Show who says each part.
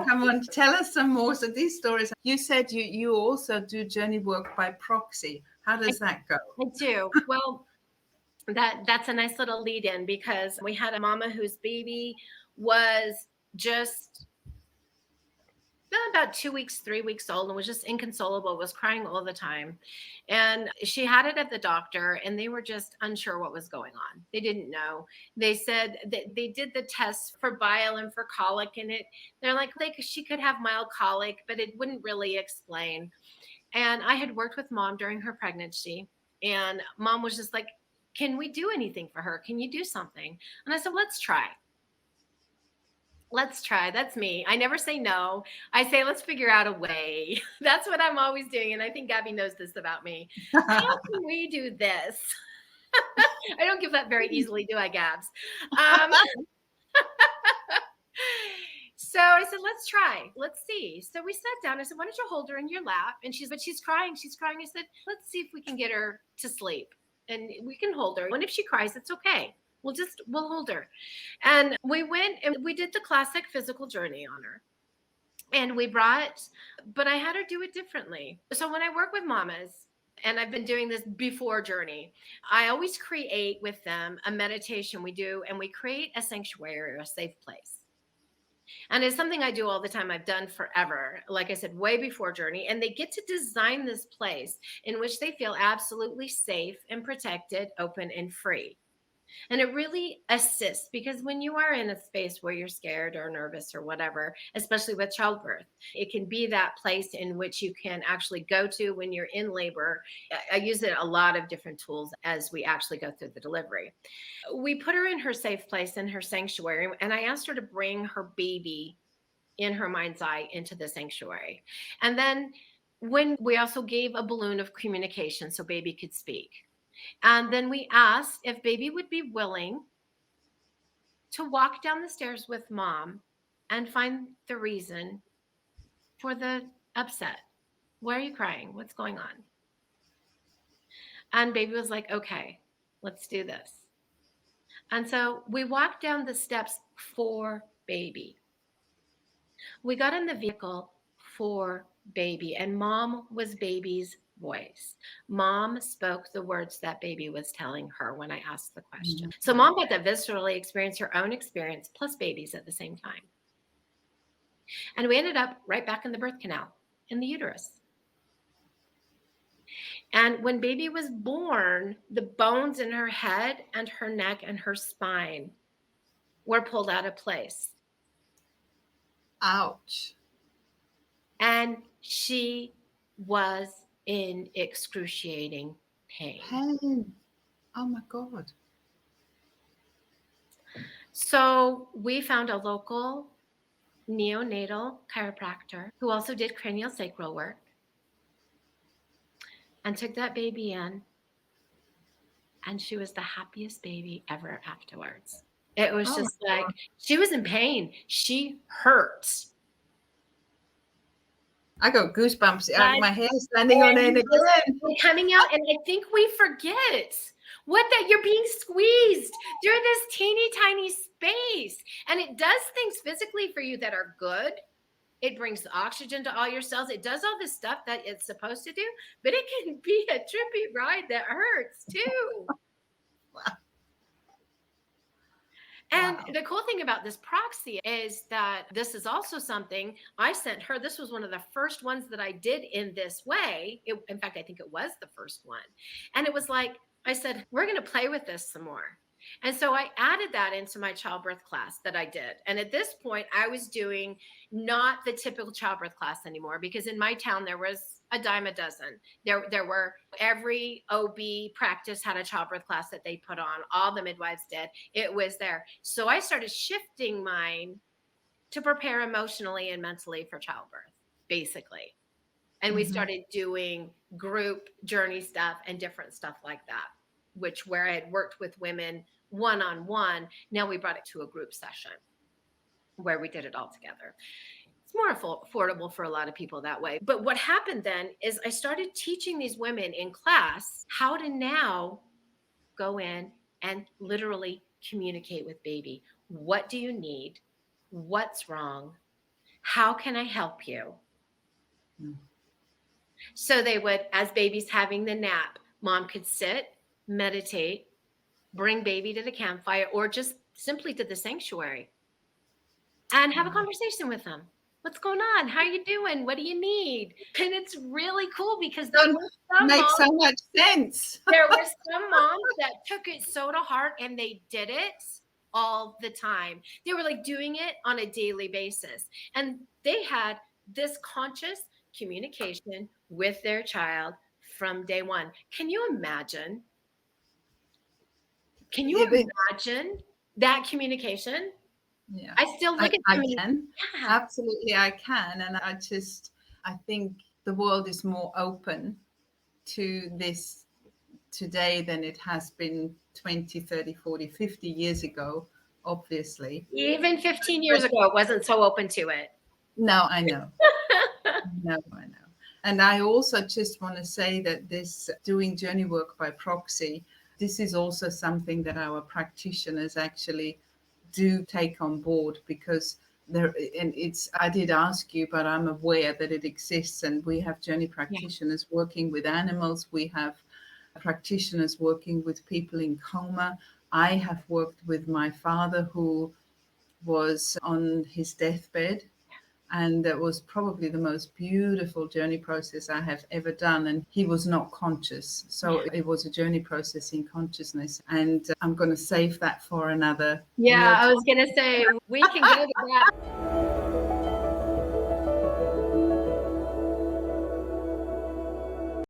Speaker 1: Come on, tell us some more. So these stories, you said you also do journey work by proxy. How does that go?
Speaker 2: I do. Well, that's a nice little lead in, because we had a mama whose baby was just about 2 weeks, 3 weeks old, and was just inconsolable, was crying all the time. And she had it at the doctor, and they were just unsure what was going on. They didn't know. They said that they did the tests for bile and for colic, and they're like she could have mild colic, but it wouldn't really explain. And I had worked with mom during her pregnancy, and mom was just like, can we do anything for her? Can you do something? And I said, let's try. Let's try. That's me. I never say no. I say, let's figure out a way. That's what I'm always doing. And I think Gabby knows this about me. How can we do this? I don't give up very easily, do I, Gabs? So I said, let's try. Let's see. So we sat down. I said, why don't you hold her in your lap? And she's crying. She's crying. I said, let's see if we can get her to sleep. And we can hold her. And if she cries, it's okay. We'll hold her. And we went and we did the classic physical journey on her. And but I had her do it differently. So when I work with mamas, and I've been doing this before journey, I always create with them a meditation we do, and we create a sanctuary or a safe place. And it's something I do all the time. I've done forever, like I said, way before journey. And they get to design this place in which they feel absolutely safe and protected, open and free. And it really assists, because when you are in a space where you're scared or nervous or whatever, especially with childbirth, it can be that place in which you can actually go to when you're in labor. I use it a lot of different tools as we actually go through the delivery. We put her in her safe place, in her sanctuary, and I asked her to bring her baby in her mind's eye into the sanctuary. And then when we also gave a balloon of communication so baby could speak. And then we asked if baby would be willing to walk down the stairs with mom and find the reason for the upset. Why are you crying? What's going on? And baby was like, okay, let's do this. And so we walked down the steps for baby. We got in the vehicle for baby, and mom was baby's voice. Mom spoke the words that baby was telling her when I asked the question. So mom got to viscerally experience her own experience plus baby's at the same time. And we ended up right back in the birth canal, in the uterus. And when baby was born, the bones in her head and her neck and her spine were pulled out of place.
Speaker 1: Ouch.
Speaker 2: And she was in excruciating pain.
Speaker 1: Pain. Oh my God.
Speaker 2: So we found a local neonatal chiropractor who also did craniosacral work, and took that baby in, and she was the happiest baby ever afterwards. It was just like, she was in pain. She hurt.
Speaker 1: I got goosebumps out of my hair standing on end again.
Speaker 2: Coming out, and I think we forget that you're being squeezed through this teeny tiny space. And it does things physically for you that are good. It brings the oxygen to all your cells. It does all this stuff that it's supposed to do, but it can be a trippy ride that hurts too.
Speaker 1: Wow.
Speaker 2: And the cool thing about this proxy is that this is also something I sent her. This was one of the first ones that I did in this way. In fact, I think it was the first one. And it was like, I said, we're going to play with this some more. And so I added that into my childbirth class that I did. And at this point, I was doing not the typical childbirth class anymore, because in my town, there was a dime a dozen. There were, every OB practice had a childbirth class that they put on. All the midwives did. It was there. So I started shifting mine to prepare emotionally and mentally for childbirth, basically. And we started doing group journey stuff and different stuff like that, where I had worked with women one-on-one. Now we brought it to a group session where we did it all together. It's more affordable for a lot of people that way. But what happened then is I started teaching these women in class how to now go in and literally communicate with baby. What do you need? What's wrong? How can I help you?
Speaker 1: Mm.
Speaker 2: So they would, as baby's having the nap, mom could sit, meditate, bring baby to the campfire, or just simply to the sanctuary and have a conversation with them. What's going on? How are you doing? What do you need? And it's really cool because there
Speaker 1: Don't
Speaker 2: were some
Speaker 1: make
Speaker 2: moms,
Speaker 1: so much sense.
Speaker 2: there were some moms that took it so to heart and they did it all the time. They were like doing it on a daily basis. And they had this conscious communication with their child from day one. Can you imagine? Can you imagine that communication?
Speaker 1: Yeah,
Speaker 2: I still look at
Speaker 1: I
Speaker 2: them and
Speaker 1: can.
Speaker 2: yeah,
Speaker 1: Absolutely, I can. And I think the world is more open to this today than it has been 20, 30, 40, 50 years ago, obviously.
Speaker 2: even 15 years
Speaker 1: But
Speaker 2: ago, it wasn't so open to it.
Speaker 1: no, I know. I know. And I also just want to say that this doing journey work by proxy, this is also something that our practitioners actually do take on board, because there, and it's, I did ask you, but I'm aware that it exists, and we have journey practitioners working with animals. We have practitioners working with people in coma. I have worked with my father who was on his deathbed, and that was probably the most beautiful journey process I have ever done. And he was not conscious. So it was a journey process in consciousness. And I'm going to save that for another
Speaker 2: Yeah,
Speaker 1: real
Speaker 2: I
Speaker 1: talk.
Speaker 2: was going to say, we can go to that.